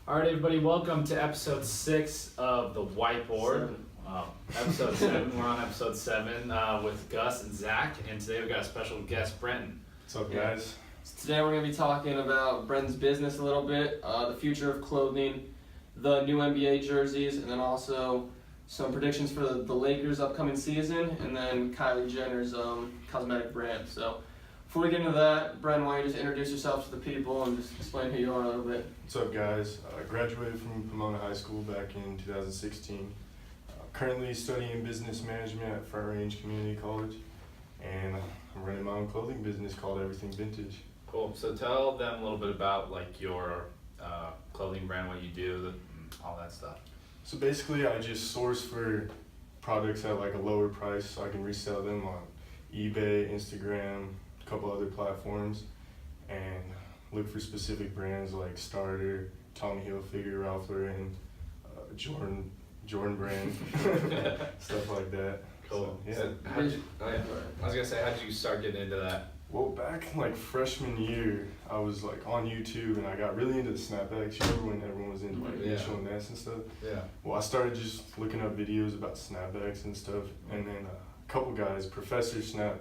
All right, everybody, welcome to episode 6 of the Whiteboard. Episode 7, we're on episode 7 with Gus and Zach, and today we got a special guest, Brenton. What's up, guys? So today we're going to be talking about Brenton's business a little bit, the future of clothing, the new NBA jerseys, and then also some predictions for the Lakers' upcoming season, and then Kylie Jenner's cosmetic brand. So before we get into that, Brenton, why don't you just introduce yourself to the people and just explain who you are a little bit? What's up, guys? I graduated from Pomona High School back in 2016. Currently studying business management at Front Range Community College, and I'm running my own clothing business called Everything Vintage. Cool. So tell them a little bit about like your clothing brand, what you do, all that stuff. So basically, I just source for products at like a lower price so I can resell them on eBay, Instagram, a couple other platforms, and look for specific brands like Starter, Tommy Hilfiger, Ralph Lauren, Jordan brand, stuff like that. Cool. So, yeah. So I was gonna say, how did you start getting into that? Well, back in like freshman year, I was like on YouTube and I got really into the snapbacks. You remember when everyone was into like initial nets and stuff? Yeah. Well, I started just looking up videos about snapbacks and stuff, and then a couple guys, Professor Snap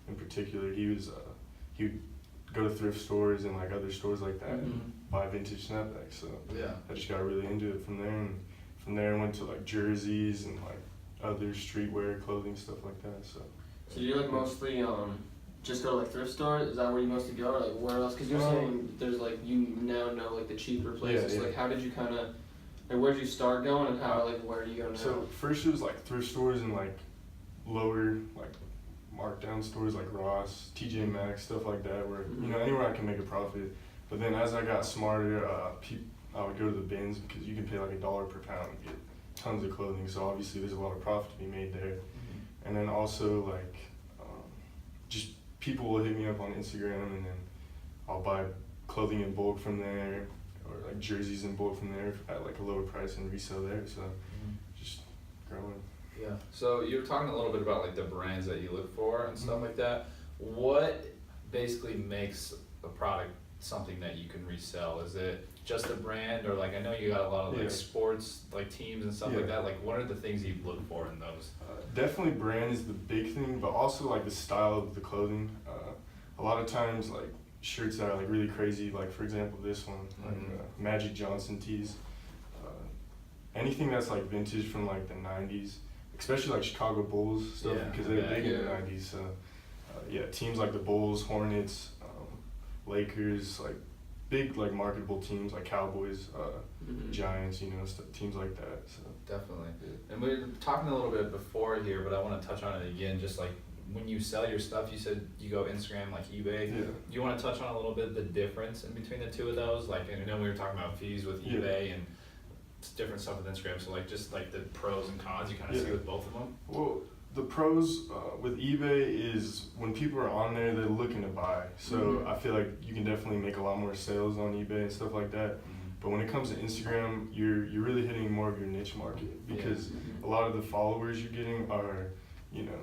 in particular, he would go to thrift stores and like other stores like that and buy vintage snapbacks. So Yeah. I just got really into it from there, and from there I went to like jerseys and like other streetwear clothing, stuff like that. So So you like mostly just go to like thrift stores? Is that where you mostly go, or like where else? Because you're saying there's like you now know like the cheaper places. Yeah. Like how did you kind of like where did you start going, and how like where do you go now? So first it was like thrift stores and like lower like markdown stores like Ross, TJ Maxx, stuff like that, where you know anywhere I can make a profit. But then as I got smarter, I would go to the bins because you can pay like $1 per pound and get tons of clothing. So obviously there's a lot of profit to be made there. And then also like just people will hit me up on Instagram, and then I'll buy clothing in bulk from there, or like jerseys in bulk from there at like a lower price and resell there. So just growing. Yeah. So you were talking a little bit about like the brands that you look for and stuff like that. What basically makes a product something that you can resell? Is it just the brand, or like I know you got a lot of like sports like teams and stuff like that. Like what are the things you look for in those? Definitely brand is the big thing, but also like the style of the clothing. A lot of times like shirts that are like really crazy, like for example this one, like Magic Johnson tees. Anything that's like vintage from like the 90s, especially like Chicago Bulls stuff, because they're big in the 90s. So teams like the Bulls, Hornets, Lakers, like big like marketable teams like Cowboys, Giants, you know, teams like that. So definitely. And we were talking a little bit before here, but I want to touch on it again. Just like when you sell your stuff, you said you go Instagram, like eBay. Yeah. Do you want to touch on a little bit the difference in between the two of those? Like, I know we were talking about fees with eBay and different stuff with Instagram. So like just like the pros and cons you kind of see with both of them. Well, the pros with eBay is when people are on there, they're looking to buy. So I feel like you can definitely make a lot more sales on eBay and stuff like that. But when it comes to Instagram, you're really hitting more of your niche market, because a lot of the followers you're getting are, you know,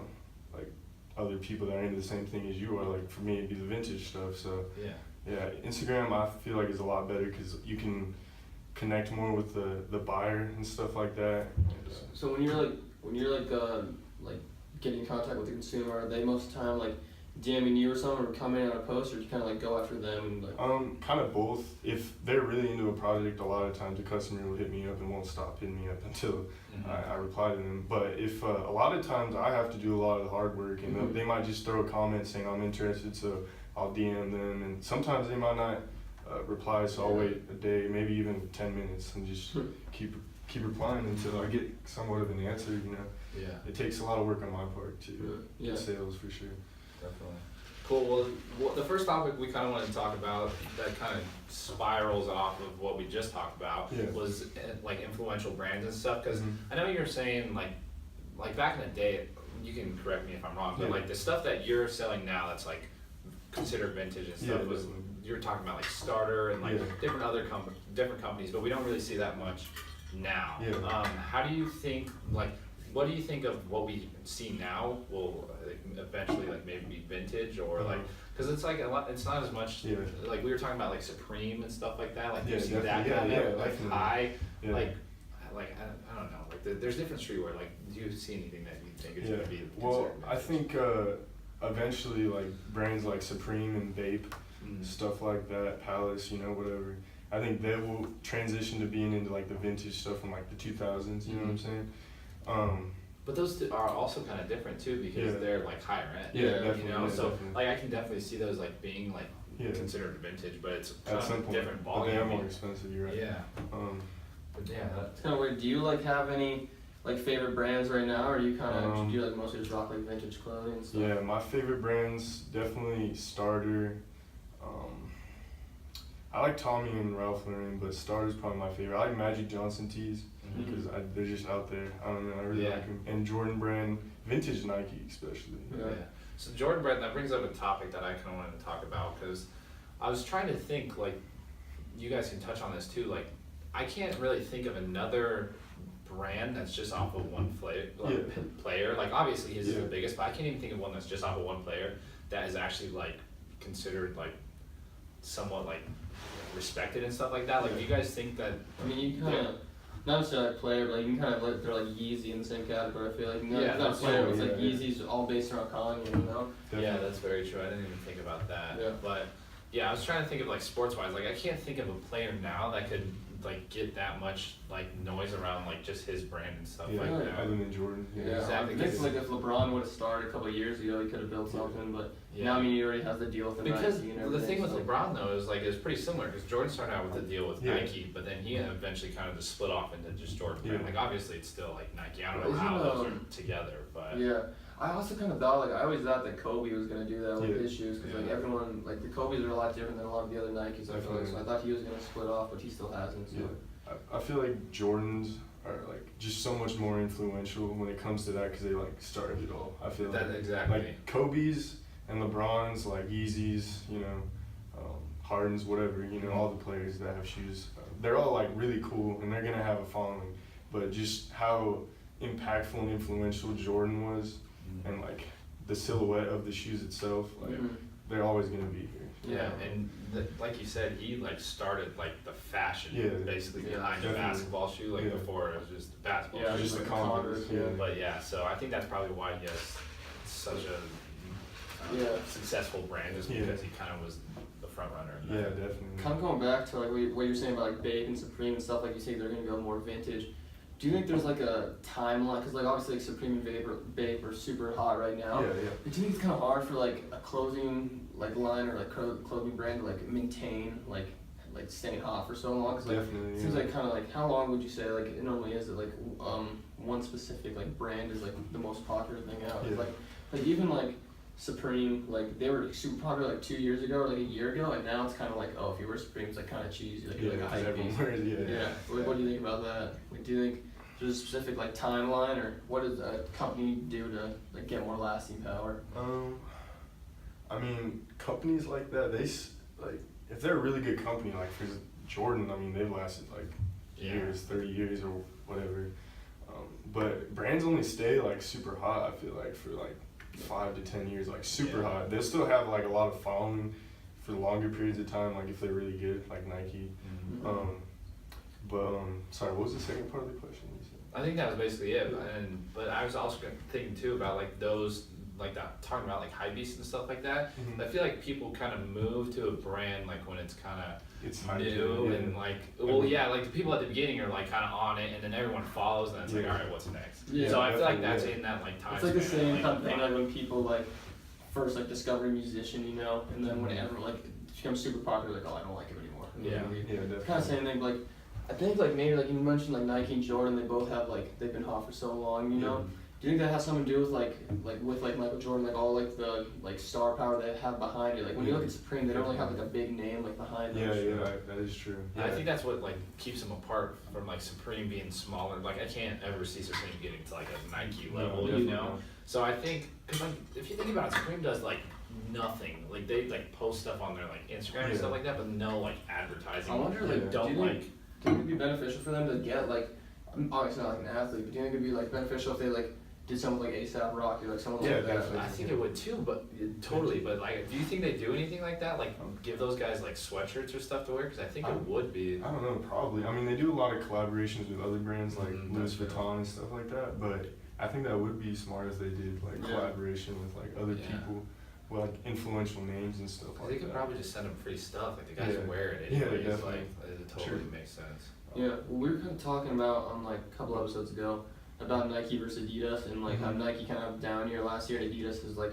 like other people that are into the same thing as you are. Like for me, it'd be the vintage stuff. So Instagram I feel like is a lot better because you can connect more with the buyer and stuff like that. So when you're like getting in contact with the consumer, are they most of the time like DMing you or something, or commenting on a post, or do you kind of like go after them and like? Kind of both. If they're really into a project, a lot of times the customer will hit me up and won't stop hitting me up until I reply to them. But if a lot of times I have to do a lot of the hard work, and they might just throw a comment saying I'm interested, so I'll DM them, and sometimes they might not reply, so I'll wait a day, maybe even 10 minutes, and just keep replying until I get somewhat of an answer, you know. Yeah. It takes a lot of work on my part to get sales for sure. Definitely. Cool. Well, the first topic we kind of wanted to talk about that kind of spirals off of what we just talked about was like influential brands and stuff. Because I know you're saying like back in the day, you can correct me if I'm wrong, but like the stuff that you're selling now that's like considered vintage and stuff was you're talking about like Starter and like different companies, but we don't really see that much now. How do you think like what do you think of what we see now will eventually like maybe be vintage or like, because it's like a lot, it's not as much like we were talking about like Supreme and stuff like that, like you see that kind of like high, like I don't know, like there's different streetwear. Like, do you see anything that you think is gonna be considered? Well, I think eventually like brands like Supreme and Bape, stuff like that, Palace, you know, whatever. I think they will transition to being into like the vintage stuff from like the 2000s. You know what I'm saying? But those two are also kind of different too because they're like higher end. Yeah, definitely. You know, so definitely. like I can definitely see those like being like considered vintage, but it's kind at some of point, different but volume. they are more expensive. You're right. Yeah. But yeah, it's kind of weird. Do you like have any like favorite brands right now, or do you kind of do you like mostly just rock like vintage clothing and stuff? Yeah, my favorite brands definitely Starter. I like Tommy and Ralph Lauren, but Starter's probably my favorite. I like Magic Johnson tees because they're just out there. I don't know, I really like them. And Jordan Brand, vintage Nike especially. Yeah. So Jordan Brand, that brings up a topic that I kind of wanted to talk about because I was trying to think, like, you guys can touch on this too. Like, I can't really think of another brand that's just off of one player. Like, obviously his is the biggest, but I can't even think of one that's just off of one player that is actually like considered like somewhat like respected and stuff like that. Like, do you guys think that? I mean, you kind of not necessarily a player, but like, you can kind of like they're like Yeezy in the same category. I feel like not a player, but it's like Yeezy's all based around Kanye, you know? Yeah, that's very true. I didn't even think about that. Yeah. But yeah, I was trying to think of like sports wise. Like, I can't think of a player now that could like get that much like noise around like just his brand and stuff like that. Other than Jordan. Yeah, exactly. I think like if LeBron would have started a couple of years ago, he could have built something. But now I mean, he already has the deal with the because Nike and everything. the thing with LeBron though is like it's pretty similar because Jordan started out with the deal with Nike, but then he eventually kind of just split off into just Jordan brand. Like, obviously it's still like Nike. I don't know how those are together, but I also kind of thought, like, I always thought that Kobe was going to do that with his shoes, because, like, everyone, like, the Kobe's are a lot different than a lot of the other Nikes, I feel like, so I thought he was going to split off, but he still hasn't, so. I feel like Jordans are, like, just so much more influential when it comes to that, because they, like, started it all, I feel like. Exactly. Like, Kobe's and LeBron's, like, Yeezys, you know, Harden's, whatever, you know, all the players that have shoes, they're all, like, really cool, and they're going to have a following, but just how impactful and influential Jordan was, and like the silhouette of the shoes itself, like they're always gonna be here. Yeah, and like you said, he like started like the fashion basically behind the basketball shoe. Like before, it was just the basketball shoe. Just the Converse. But so I think that's probably why he has such a successful brand, is because he kind of was the front runner. Yeah, definitely. Kind of going back to like what you're saying about like Bape and Supreme and stuff, like you say they're gonna go more vintage. Do you think there's like a timeline? Because like obviously like Supreme and Bape are super hot right now. Yeah. But do you think it's kind of hard for like a clothing like line or like clothing brand to like maintain like staying hot for so long? Cause, like, definitely. It seems like kind of like how long would you say like it normally is that like one specific like brand is like the most popular thing out? Yeah. Like even like Supreme, like they were like, super popular like 2 years ago or like a year ago, and now it's kind of like, oh, if you wear Supreme, it's like kind of cheesy, like you're like a hype beast. What do you think about that? Like, do you think there's a specific like timeline, or what does a company do to like get more lasting power? I mean, companies like that, they like if they're a really good company, like for Jordan, I mean they've lasted like years, 30 years or whatever. But brands only stay like super hot, I feel like, for like 5 to 10 years, like super hot. They'll still have like a lot of following for longer periods of time, like if they're really good, like Nike. Sorry, what was the second part of the question you said? I think that was basically it. But I was also thinking too about like those, like that, talking about like hypebeasts and stuff like that. I feel like people kind of move to a brand like when it's kind of new and like, like the people at the beginning are like kind of on it, and then everyone follows, and it's like, all right, what's next? So I feel like that's in that like time. It's like the same kind of thing like when people like first like discover a musician, you know, and then when everyone like becomes super popular, like, oh, I don't like him anymore. Definitely. Kind of same thing. Like I think like maybe like you mentioned like Nike and Jordan, they both have like they've been hot for so long, you know. Do you think that has something to do with like with Michael Jordan, like all like the like star power they have behind it? Like when you look at Supreme, they don't really have like a big name like behind them. That is true. I think that's what like keeps them apart from like Supreme being smaller. Like I can't ever see Supreme getting to like a Nike level, you know. So I think, cause like if you think about it, Supreme does like nothing. Like they like post stuff on their like Instagram and stuff like that, but no like advertising. I wonder like don't like. Do you think it'd be beneficial for them to get like obviously not like an athlete, but do you think it'd be like beneficial if they like did something like A$AP Rocky, like someone Yeah, like that? definitely. I think it would too, but totally. But like, do you think they do anything like that? Like, give those guys like sweatshirts or stuff to wear? Because I think it would be. I don't know, probably. I mean, they do a lot of collaborations with other brands like Louis that's Vuitton and stuff like that. But I think that would be smart if they did like collaboration with like other people, with like influential names and stuff like that. They could probably just send them free stuff. Like the guys Yeah. wear it Yeah, anyways. definitely. Like, it totally makes sense. Yeah, well, we were kind of talking about on like a couple episodes ago about Nike versus Adidas and like how Nike kind of had a down year last year and Adidas has like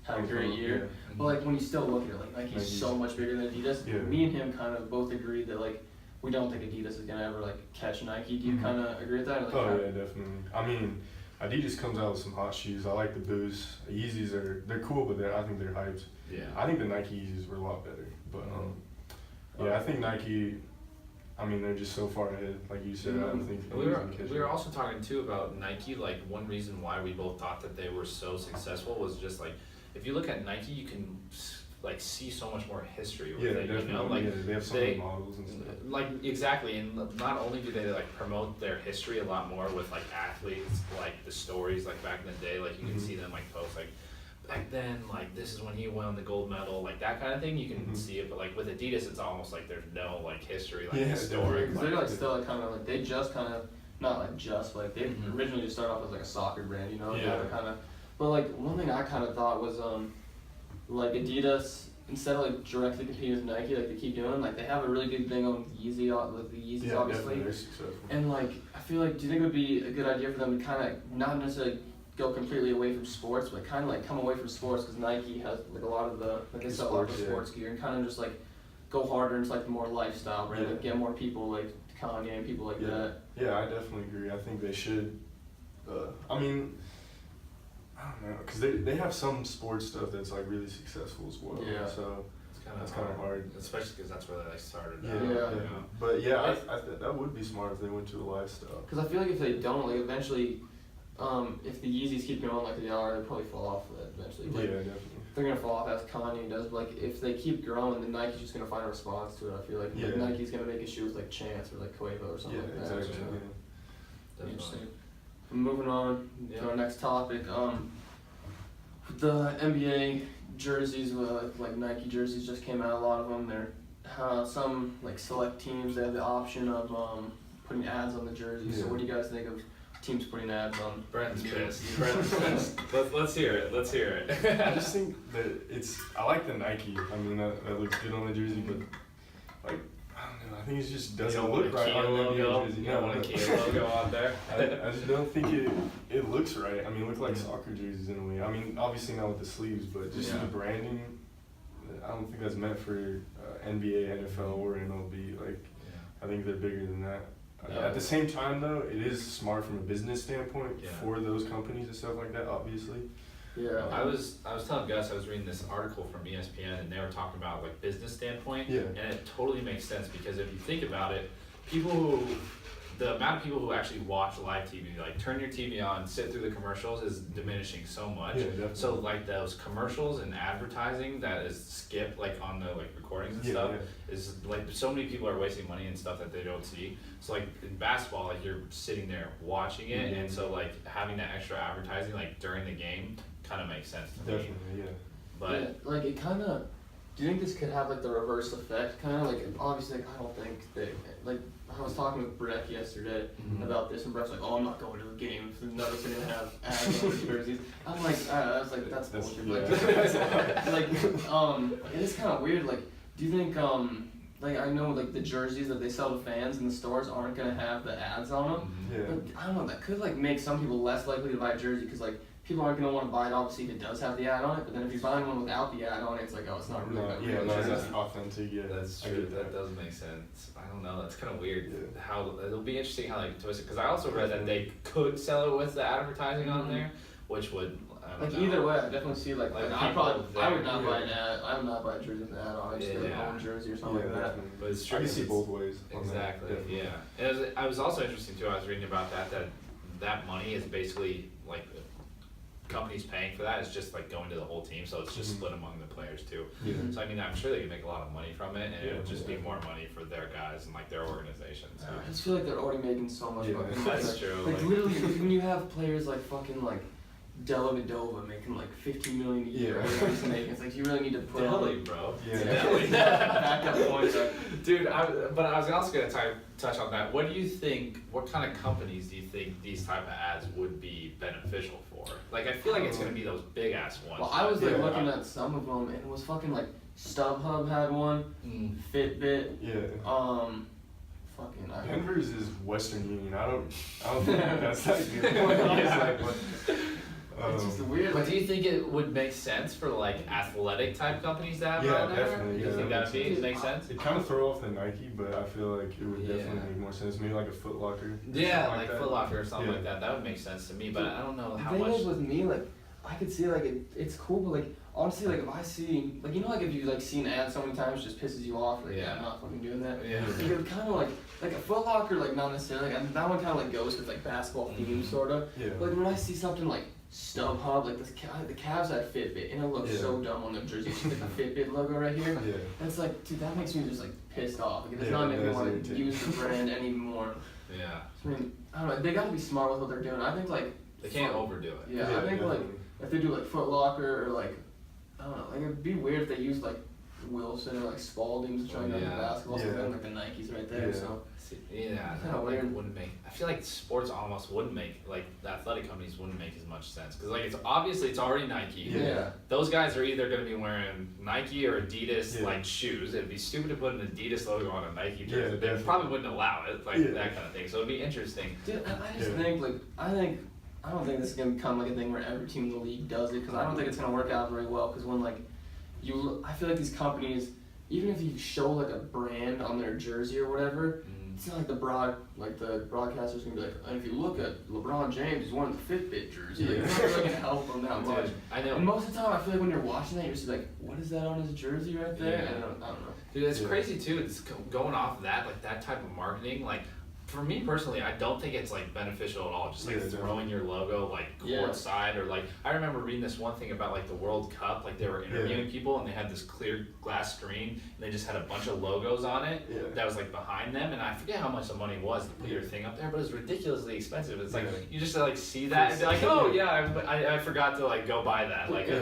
had a great year. But like when you still look at it, like Nike's so much bigger than Adidas. Yeah. Me and him kind of both agreed that like we don't think Adidas is gonna ever like catch Nike. Do you kind of agree with that? Or, like, Oh yeah, definitely. I mean, Adidas comes out with some hot shoes. I like the Boosts. The Yeezys they're cool, but I think they're hyped. Yeah. I think the Nike Yeezys were a lot better. But yeah, I think Nike. I mean, they're just so far ahead, like you said. I don't think we were also talking too about Nike. Like one reason why we both thought that they were so successful was just like if you look at Nike, you can like see so much more history with it. Definitely. You know, like they have so many models and stuff. Like exactly, and not only do they like promote their history a lot more with like athletes, like the stories like back in the day, like you can see them like post like. Back then, like this is when he won the gold medal, like that kind of thing. You can see it, but like with Adidas, it's almost like there's no like history, like historic. Because they're like still like kind of like they just kind of not like just like they originally just started off as like a soccer brand, you know. Yeah. Kind of, but like one thing I kind of thought was like Adidas instead of like directly competing with Nike, like they keep doing, like they have a really good thing on Yeezy, like the Yeezys obviously. They're successful. And like I feel like, do you think it would be a good idea for them to kind of not necessarily go completely away from sports, but kind of like come away from sports because Nike has like a lot of the like they sell a lot of sports gear and kind of just like go harder into like the more lifestyle brand, like get more people like Kanye and people like that. Yeah, I definitely agree. I think they should. I mean, I don't know, because they have some sports stuff that's like really successful as well. Yeah. So that's kind of hard, especially because that's where they like started. Yeah. But yeah, I that would be smart if they went to a lifestyle. Because I feel like if they don't, like eventually. If the Yeezys keep going like they are, they'll probably fall off of it eventually. Like, yeah, definitely. They're gonna fall off as Kanye does, but like if they keep growing, then Nike's just gonna find a response to it. I feel like, like Nike's gonna make a shoe with like Chance or like Quavo or something like that. Exactly. So, interesting. Moving on to our next topic. The NBA jerseys, like Nike jerseys, just came out. A lot of them. They're some like select teams. They have the option of putting ads on the jerseys. So what do you guys think of teams putting ads on? Brenton's pissed. Let's hear it. I just think that I like the Nike. I mean, that looks good on the jersey, but like, I don't know. I think it just doesn't look right on an NBA jersey. You don't want a Kia logo on there. I just don't think it looks right. I mean, it looks like soccer jerseys in a way. I mean, obviously not with the sleeves, but just the branding. I don't think that's meant for NBA, NFL, or MLB. Like, I think they're bigger than that. At the same time, though, it is smart from a business standpoint for those companies and stuff like that, obviously. Yeah. I was telling Gus, I was reading this article from ESPN, and they were talking about like business standpoint, and it totally makes sense because if you think about it, the amount of people who actually watch live TV, like turn your TV on, sit through the commercials, is diminishing so much. So like those commercials and advertising that is skipped like on the like recordings and stuff is like so many people are wasting money and stuff that they don't see. So like in basketball, like you're sitting there watching it, and so like having that extra advertising like during the game kind of makes sense to me. But like it kind of. Do you think this could have like the reverse effect? Kind of like obviously, like, I don't think that like. I was talking with Breck yesterday about this, and Breck's like, "Oh, I'm not going to the game if the Nuggets are gonna have ads on the jerseys." I'm like, I was like, "That's bullshit." Like, it is kind of weird. Like, do you think like I know like the jerseys that they sell to fans in the stores aren't gonna have the ads on them. But I don't know. That could like make some people less likely to buy a jersey because like. People aren't going to want to buy it, obviously, if it does have the ad on it, but then if you're buying one without the ad on it, it's like, oh, it's not really that's authentic, That's true, that does make sense. I don't know, that's kind of weird. How it'll be interesting how they twist it, because I also read that they could sell it with the advertising on there, which would, I don't know. Either way, I definitely see, I would not buy an ad, I would not buy a jersey with an ad on it, just get a home jersey or something like that. But it's true. I can see both ways. Exactly, yeah. And it was also interesting, too, I was reading about that money is basically, like, companies paying for that is just like going to the whole team, so it's just split among the players too. So I mean, I'm sure they can make a lot of money from it, and it would just be more money for their guys and like their organization. organization. So. I just feel like they're already making so much money. That's true. Like literally, when you have players like fucking like Dellavedova making like $15 million a year, it's like you really need to put Delly, bro. Delly. Backup points. Dude, but I was also gonna touch on that. What do you think? What kind of companies do you think these type of ads would be beneficial for? Like, I feel like it's gonna be those big ass ones. Well, I was like looking at some of them, and it was fucking like StubHub had one, Fitbit. Yeah. Fucking. Denver's is Western Union. I don't think that's that good. It's just weird. But do you think it would make sense for like athletic type companies to have on there? Definitely. Do you think that would make sense? It kind of throw off the Nike, but I feel like it would definitely make more sense. Maybe like a Foot Locker. Yeah, like Foot Locker or something like that. That would make sense to me, but I don't know how much. The thing is with me, like, I could see like it's cool, but like honestly, like if I see like like if you like see an ad so many times, it just pisses you off. Like I'm not fucking doing that. Yeah. Like, it kind of like a Foot Locker, like not necessarily. Like, that one kind of like goes with like basketball themed sort of. Yeah. But like when I see something like StubHub, like the Cavs had Fitbit, and it looks so dumb on their jersey. It's like the Fitbit logo right here. Yeah. And it's like, dude, that makes me just like pissed off. Like, it does not make me want to use the brand anymore. Yeah. I mean, I don't know. They gotta be smart with what they're doing. I think like they can't overdo it. Yeah, I think like if they do like Foot Locker or like I don't know, like it'd be weird if they used like Wilson or like Spalding to try and get into basketball. So then like the Nikes right there. So. Yeah, that like wouldn't make. I feel like sports almost wouldn't make, like the athletic companies wouldn't make as much sense because like it's obviously it's already Nike. Yeah. Those guys are either going to be wearing Nike or Adidas like shoes. It'd be stupid to put an Adidas logo on a Nike jersey. They probably wouldn't allow it, like that kind of thing. So it'd be interesting. Dude, I just think like I don't think this is gonna become like a thing where every team in the league does it because I don't think it's gonna work out very well because when like I feel like these companies, even if you show like a brand on their jersey or whatever. It's not like the broadcaster's gonna be like, and if you look at LeBron James, he's wearing the Fitbit jersey. Like, it's not really gonna help him that much. I know. And most of the time, I feel like when you're watching that, you're just like, what is that on his jersey right there? Yeah. And I don't know. Dude, it's crazy too. It's going off of that, like that type of marketing. Like, for me personally, I don't think it's like beneficial at all. Just like throwing your logo like courtside or like I remember reading this one thing about like the World Cup. Like they were interviewing people and they had this clear glass screen and they just had a bunch of logos on it that was like behind them. And I forget how much the money was to put your thing up there, but it was ridiculously expensive. It's like you just like see that and be like, oh yeah, I forgot to like go buy that. Like I mean,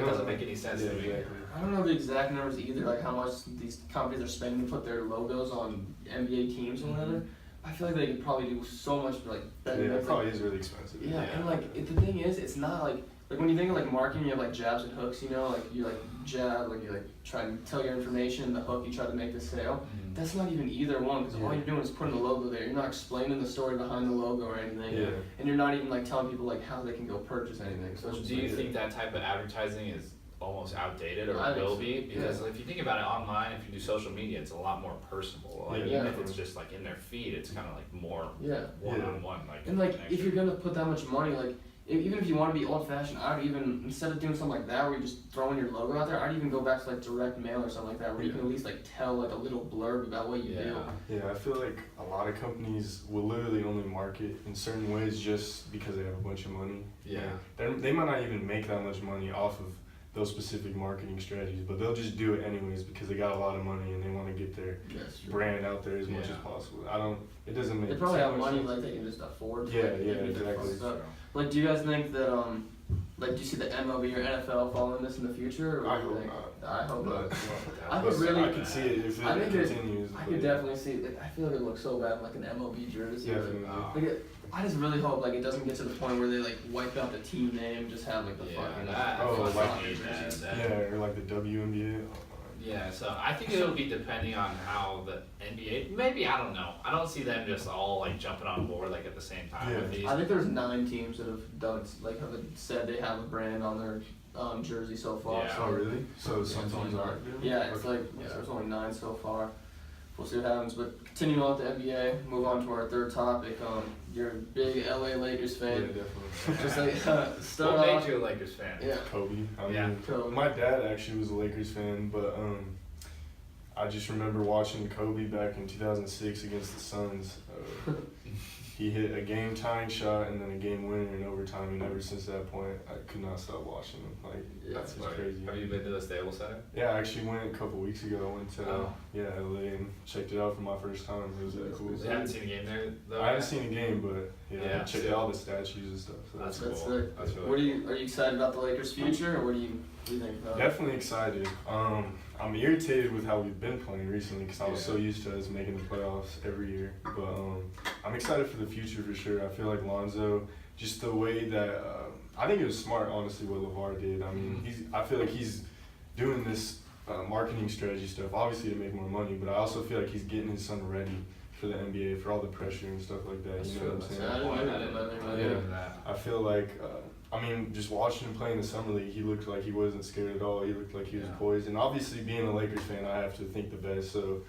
it doesn't make any sense to me. I don't know the exact numbers either, like how much these companies are spending to put their logos on NBA teams or whatever. I feel like they could probably do so much like better. Yeah, it probably is really expensive. Yeah, and like the thing is, it's not like when you think of like marketing, you have like jabs and hooks. You know, like you like jab, like you like try to tell your information. The hook, you try to make the sale. That's not even either one because all you're doing is putting the logo there. You're not explaining the story behind the logo or anything. Yeah. And you're not even like telling people like how they can go purchase anything. So do you think that type of advertising is almost outdated or will be? Because if you think about it online, if you do social media, it's a lot more personable. Like even if it's just like in their feed, it's kind of like more one-on-one. Like and like if you're gonna put that much money, like even if you want to be old-fashioned, I'd even instead of doing something like that where you just throwing your logo out there, I'd even go back to like direct mail or something like that where you can at least like tell like a little blurb about what you do. Yeah, I feel like a lot of companies will literally only market in certain ways just because they have a bunch of money. Yeah. They might not even make that much money off of those specific marketing strategies, but they'll just do it anyways because they got a lot of money and they want to get their brand out there as much as possible. It doesn't make sense. They probably have money like they can just afford to. Exactly. Like, do you guys think that, like, do you see the MLB or NFL following this in the future? Or I hope not. I hope not. I could see it if it continues. I could definitely see it. Like, I feel like it looks so bad, like an MLB jersey. Definitely. I just really hope like it doesn't get to the point where they like wipe out the team name, just have like the fucking or like the WNBA. Yeah, so I think it'll be depending on how the NBA. Maybe I don't know. I don't see them just all like jumping on board like at the same time with these. I think there's 9 teams that have done like have said they have a brand on their jersey so far. Yeah. Oh really? So some teams aren't. Yeah, it's like there's only 9 so far. We'll see what happens, but continuing on with the NBA, move on to our third topic. You're a big LA Lakers fan. Yeah, definitely. Just like start what off. made you a Lakers fan? Yeah. Kobe. Kobe. My dad actually was a Lakers fan, but I just remember watching Kobe back in 2006 against the Suns. he hit a game-tying shot and then a game winner in overtime, and ever since that point, I could not stop watching him. Like, That's it's funny. crazy. Have you been to the Staples Center? Yeah, I actually went a couple weeks ago. I went to LA and checked it out for my first time. It was really cool. You haven't seen a game there, though? I haven't seen a game, but I checked out all the statues and stuff. So That's That's cool. sick. That's really What are you excited about the Lakers' future, or what do you think about it? Definitely excited. I'm irritated with how we've been playing recently because I was so used to us making the playoffs every year. But I'm excited for the future for sure. I feel like Lonzo, just the way that I think it was smart, honestly, what LeVar did. I mean, I feel like he's doing this marketing strategy stuff, obviously to make more money, but I also feel like he's getting his son ready for the NBA, for all the pressure and stuff like that. That's you know what I'm saying? I didn't know that. I feel like, just watching him play in the summer league, he looked like he wasn't scared at all. He looked like he was poised. And obviously, being a Lakers fan, I have to think the best. So,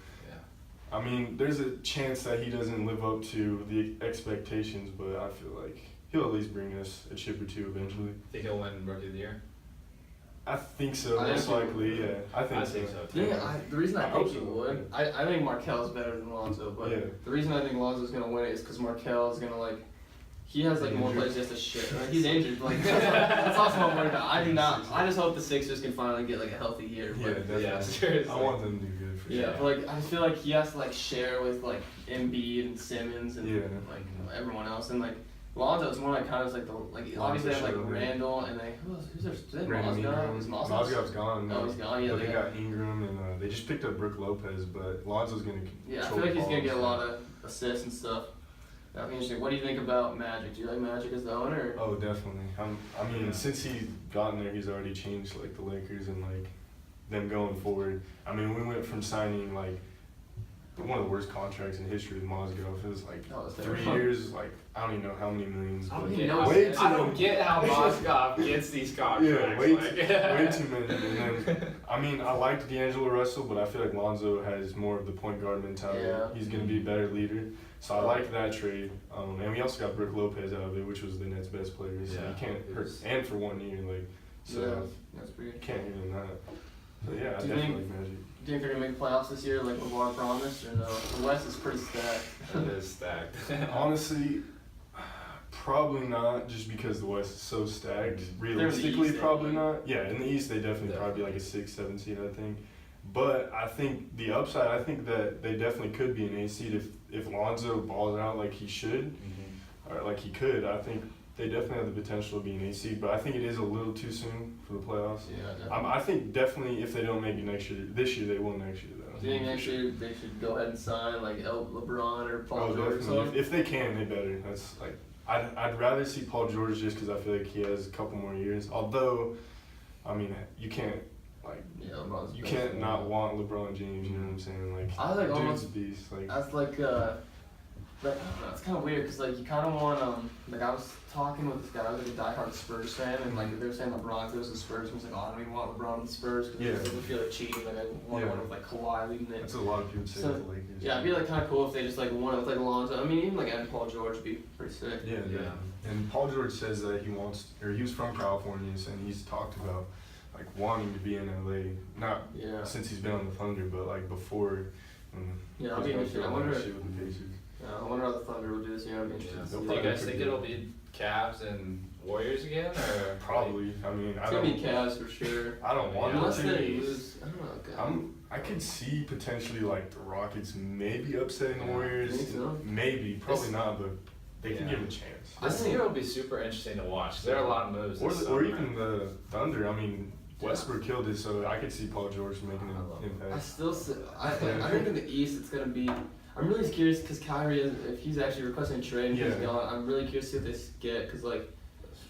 there's a chance that he doesn't live up to the expectations, but I feel like he'll at least bring us a chip or two eventually. Think he'll win Rookie of the Year? I think so, most likely, yeah. I think so too. Yeah, the reason I think he would, I think Markel's better than Lonzo, but the reason I think Lonzo's gonna win it is because Markel's gonna he has more plays just to shit. He's injured, that's also what I'm worried about. I just hope the Sixers can finally get a healthy year. Seriously. I want them to do good for sure. Yeah, but I feel like he has to share with Embiid and Simmons and everyone else, and Lonzo's more kind of obviously they have Randall and who's their Mozgov's gone. Oh, he's gone. Yeah, but they got Ingram and they just picked up Brook Lopez, but Lonzo's gonna. Yeah, I feel like he's gonna get a lot of assists and stuff. That'd be interesting. What do you think about Magic? Do you like Magic as the owner? Oh, definitely. Since he's gotten there, he's already changed the Lakers and them going forward. We went from signing one of the worst contracts in history with Mozgov. It was 3 years, I don't even know how many millions. I don't get how Mozgov gets these contracts. Yeah, way too many. And then, I liked D'Angelo Russell, but I feel like Lonzo has more of the point guard mentality. Yeah. He's going to be a better leader. So I like that trade. And we also got Brook Lopez out of it, which was the Nets' best player. So you can't hurt. And for 1 year, that's pretty good. Can't hear that. So yeah, I Do you definitely think- like Magic. Do you think they're gonna make playoffs this year, like LeVar promised, or no? The West is pretty stacked. It is stacked. Honestly, probably not, just because the West is so stacked. Realistically, East, probably not. Yeah, in the East, they definitely probably be a 6, 7 seed, I think. But I think the upside, I think that they definitely could be an 8 seed if Lonzo balls out like he should, or like he could. I think they definitely have the potential to be an 8 seed, but I think it is a little too soon for the playoffs. Yeah, definitely. I think definitely if they don't make it this year they will next year though. Do you think next year they should go ahead and sign LeBron or Paul George? Definitely. If they can, they better. That's I'd rather see Paul George just because I feel like he has a couple more years. Although, you can't you can't not want LeBron James. You know what I'm saying? I dude's almost a beast. That's it's kind of weird because you kind of want I was talking with this guy, I was a diehard Spurs fan, and they were saying LeBron goes to Spurs, and he was like, oh, I don't even want LeBron in Spurs because it doesn't feel cheating. I want one with Kawhi leading it. That's what a lot of people say with the Lakers. Yeah, it'd be kind of cool if they just won it with Lonzo. Even adding Paul George would be pretty sick. Yeah. And Paul George says that he was from California, and he's talked about wanting to be in LA, not since he's been on the Thunder, but before. I'll be interested. I wonder. Shit with the Pacers. I wonder how the Thunder will do this year. I'd be interested. Do you guys think it'll be Cavs and Warriors again, or probably? It's gonna be Cavs for sure. I don't want it unless to. they lose. I don't know. I could see potentially the Rockets maybe upsetting the Warriors. Think so? Maybe, probably not, but they can give them a chance. This year will be super interesting to watch. There are a lot of moves. Or even the Thunder. Westbrook killed it, so I could see Paul George making an impact. I think in the East it's gonna be. I'm really curious because Kyrie, if he's actually requesting a trade and he's gone, I'm really curious to see what they get because That's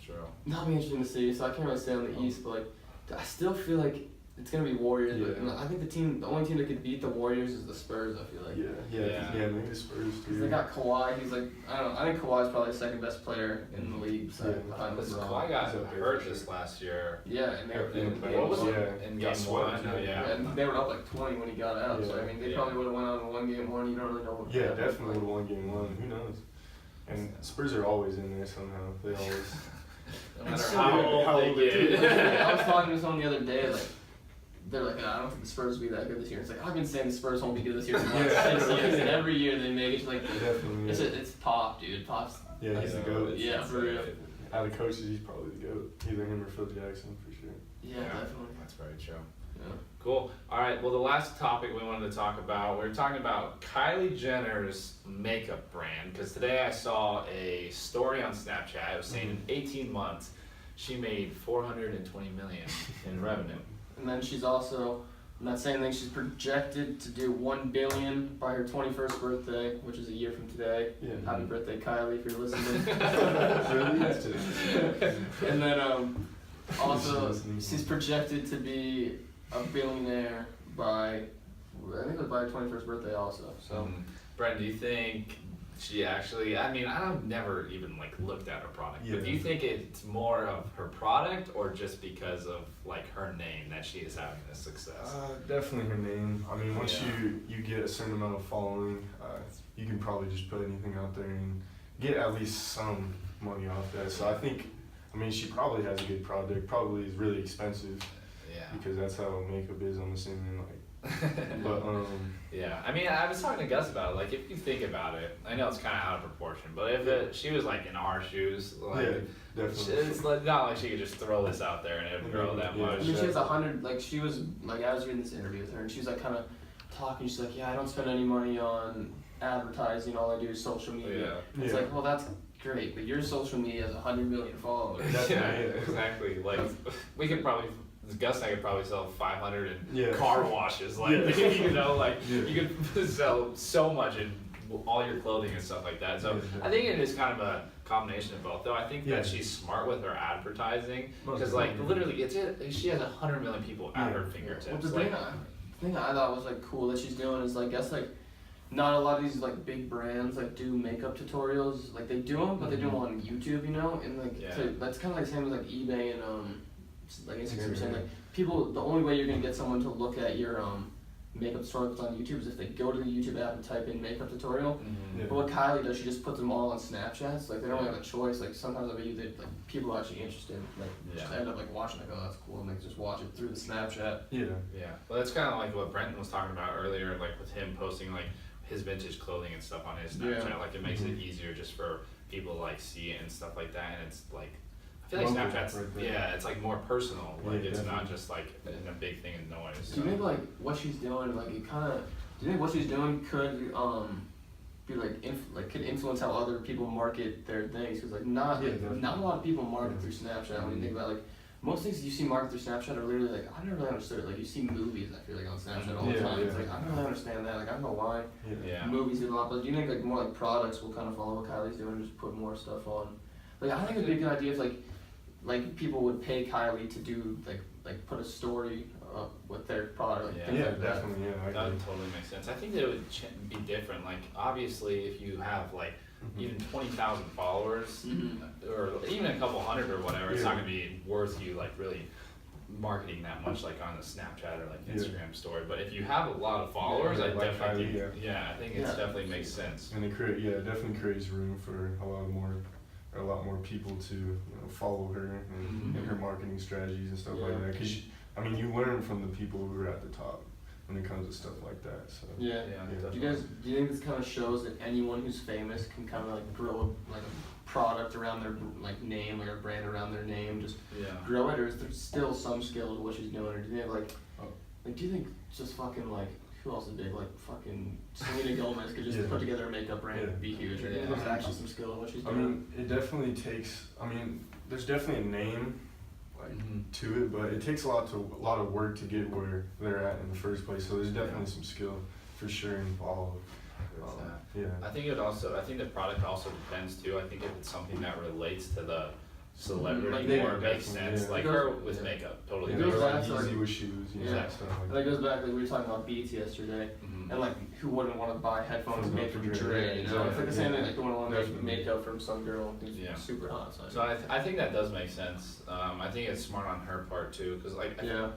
true. that'll be interesting to see. So I can't really say on the East, but I still feel like it's gonna be Warriors. Yeah. But I think the only team that could beat the Warriors is the Spurs. I feel like. Yeah, maybe the Spurs too. They got Kawhi. He's I don't know. I think Kawhi's probably the second best player in the league. So Kawhi got hurt this last year. Yeah, and what was it in game one? And they were up 20 when he got out. So they probably would have went on a 1-game one. You don't really know what. Yeah, definitely would have won game one. Who knows? And Spurs are always in there somehow. They always. No matter how old they get. I was talking to someone the other day they're like, I don't think the Spurs will be that good this year. It's like, I've been saying the Spurs won't be good this year for like 6 years, and every year they make it to like, it's Pop, dude. Pop's yeah, he's the GOAT. Yeah, for real. Out of coaches, he's probably the GOAT. Either him or Phil Jackson, for sure. Yeah, definitely. That's very true. Yeah. Cool. All right. Well, the last topic we wanted to talk about, we were talking about Kylie Jenner's makeup brand. Because today I saw a story on Snapchat. It was saying in 18 months, she made $420 million in revenue. And then she's also, I'm not saying that she's projected to do $1 billion by her 21st birthday, which is a year from today. Yeah. Happy birthday, Kylie, if you're listening. Really? That's today. And then also, she's projected to be a billionaire by, I think it was by her 21st birthday also. So, Brenton, do you think she actually, I mean, I've never even like looked at her product, but do you think it's more of her product or just because of like her name that she is having this success? Definitely her name. I mean, once you get a certain amount of following, you can probably just put anything out there and get at least some money off that. So I think, I mean, she probably has a good product, probably is really expensive. Yeah. Because that's how makeup is, I'm assuming, like, but, yeah, I mean, I was talking to Gus about it, like, if you think about it, I know it's kind of out of proportion, but if she was, like, in our shoes, like, it's like, not like she could just throw this out there and it would grow that much. I mean, she has 100, like, she was, like, I was reading this interview with her, and she was, like, kind of talking, she's like, yeah, I don't spend any money on advertising, all I do is social media. It's like, well, that's great, but your social media has 100 million followers. Yeah, exactly, like, we could probably, Gus and I could probably sell 500 in car washes, like, you know, like, you could sell so much in all your clothing and stuff like that. So I think it is kind of a combination of both, though. I think that she's smart with her advertising, because like literally, she has 100 million people at her fingertips. Well, the thing I thought was like cool that she's doing is like, I guess like not a lot of these like big brands like do makeup tutorials. Like they do them, but they do them on YouTube, you know, and like so that's kind of like same as like eBay and like Instagram. Like people, the only way you're gonna get someone to look at your makeup tutorials on YouTube is if they go to the YouTube app and type in makeup tutorial. But what Kylie does, she just puts them all on Snapchat. So, like they don't have a choice. Like sometimes I bet you that like people are actually interested, like just end up like watching, like, oh, that's cool, and like just watch it through the Snapchat. Yeah. Well, that's kind of like what Brenton was talking about earlier, like with him posting like his vintage clothing and stuff on his Snapchat. Like it makes it easier just for people to like see it and stuff like that, and it's like, I feel like Snapchat's, it's like more personal. Like it's not just like a big thing and noise. Do you think like what she's doing, like it kind of, do you think what she's doing could be like could influence how other people market their things? Because like not a lot of people market through Snapchat. When you think about like most things you see marketed through Snapchat are literally like, I never really understood it. Like you see movies, I feel like on Snapchat all the time. It's like I don't really understand that. Like I don't know why movies do a lot, but do you think like more like products will kind of follow what Kylie's doing and just put more stuff on? Like I think it'd be a good idea if like people would pay Kylie to do like put a story up with their product. Like, like definitely. That would totally make sense. I think that it would be different. Like obviously, if you have like even 20,000 followers, or even a couple hundred or whatever, it's not gonna be worth you like really marketing that much like on a Snapchat or like Instagram story. But if you have a lot of followers, I definitely think, I think it definitely makes sense. And it definitely creates room for a lot more people to follow her and her marketing strategies and stuff like that. Because I mean, you learn from the people who are at the top when it comes to stuff like that. So do you think this kind of shows that anyone who's famous can kind of like grow like a product around their like name, like a brand around their name, just grow it, or is there still some skill to what she's doing, or do you think do you think just fucking like who else is big, like fucking Selena Gomez could just put together a makeup brand and be huge? Or do you think there's actually some skill in what she's doing? I mean, it definitely takes. I mean, there's definitely a name to it, but it takes a lot of work to get where they're at in the first place. So there's definitely some skill for sure involved. I think the product also depends too. I think if it's something that relates to the celebrity more makes sense. Like her with makeup, totally. It goes back to easy with shoes, stuff like that. It goes back, like we were talking about Beats yesterday, and like who wouldn't want to buy headphones made from Dre? You know, it's like the same thing. Like who wouldn't want to make makeup from some girl who's super hot. So I think that does make sense. I think it's smart on her part too, because like I don't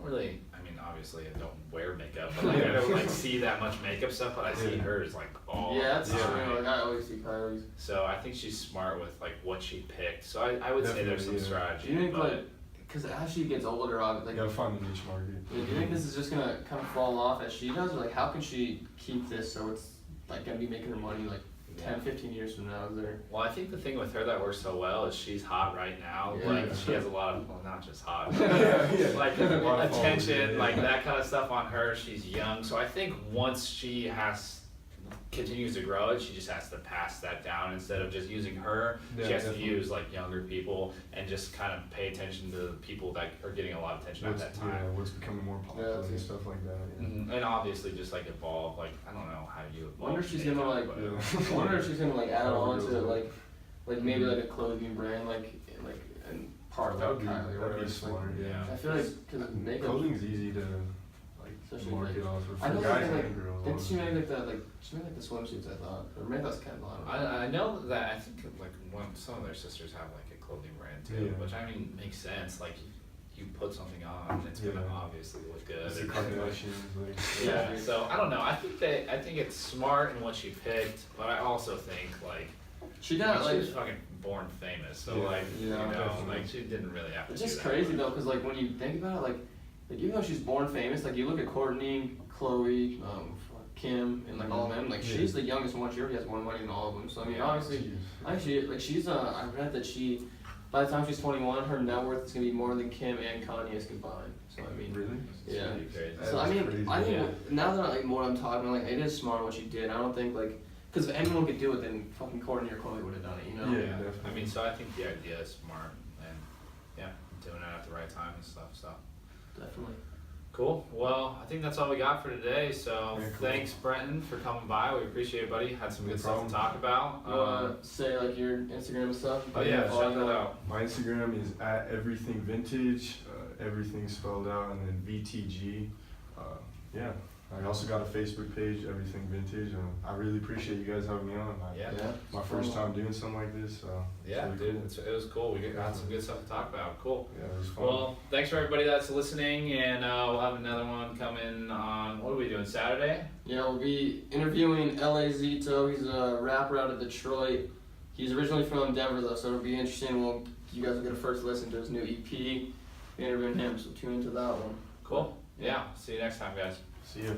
really. I mean, obviously I don't wear makeup, but like, I don't like see that much makeup stuff. But I see hers like all. Yeah, that's true. Like I always see Kylie's. So I think she's smart with like what she picked. So I would say there's some strategy. Do you think like because as she gets older, You gotta find a niche market. do you think this is just gonna kind of fall off as she does, or like how can she keep this so it's like gonna be making her money like 10, 15 years from now? Is there? Well, I think the thing with her that works so well is she's hot right now. Yeah. Like she has a lot of, well, not just hot, Yeah. like A lot of attention, followers, yeah. like that kind of stuff on her. She's young, so I think once she continues to grow it, she just has to pass that down instead of just using her. Yeah, she has definitely. to use like younger people and just kind of pay attention to the people that are getting a lot of attention at that time. Yeah, what's becoming more popular and stuff like that. Yeah. And obviously just like evolve, like I don't know how you I wonder if she's make gonna it, like. but- I wonder if she's gonna like add on to Really? like maybe like a clothing brand like and part That of would be, Kylie or that'd whatever. be It's like- smart. Yeah. I feel like because makeup. Clothing's easy to like Especially, market like- off for I know guys like, and girls. didn't she honestly. make like the swimsuits? I thought, or maybe that's Ken Lon. I know that I think like some of their sisters have like a clothing brand too, Yeah. which I mean makes sense. Like you put something on, it's gonna Yeah. obviously look good. It's the and- Kardashians, like Yeah, so I don't know. I think it's smart in what she picked, but I also think like She got she like. was fucking born famous, so Yeah. like you Yeah, know, definitely. like she didn't really have to. It's do just that crazy much. though, because like when you think about it, like even though she's born famous, like you look at Courtney, Chloe, Kim, and like all of them, like Yeah. she's the youngest one. She already has more money than all of them. So I mean, obviously, Jeez. actually, like she's I read that she, by the time she's 21, her net worth is gonna be more than Kim and Kanye's combined. So I mean, Really? It's Yeah. pretty crazy. That so I is mean, crazy. I think Yeah. now that like more I'm talking, like it is smart what she did. I don't think like, because if anyone could do it, then fucking Courtney or Chloe would have done it. You know? Yeah. I definitely. mean, so I think the idea is smart and yeah, doing it at the right time and stuff. So. Definitely. Cool. Well, I think that's all we got for today. So Yeah, cool. thanks, Brenton, for coming by. We appreciate it, buddy. Had some No good stuff problem. to talk about. You wanna say like your Instagram and stuff? Oh yeah, Follow shout that out. My Instagram is @everythingvintage, everything spelled out, and then VTG. Yeah, I also got a Facebook page, Everything Vintage. I really appreciate you guys having me on. Yeah. My first time doing something like this, so Yeah, it's really dude, it was cool. We got some good stuff to talk about. Cool. cool. Yeah, it was fun. Well, thanks for everybody that's listening, and we'll have another one coming on. What are we doing? Saturday? Yeah, we'll be interviewing L.A. Zito. He's a rapper out of Detroit. He's originally from Denver though, so it'll be interesting. You guys will get a first listen to his new EP. We're interviewing him, so tune into that one. Cool. Yeah. See you next time, guys. See ya.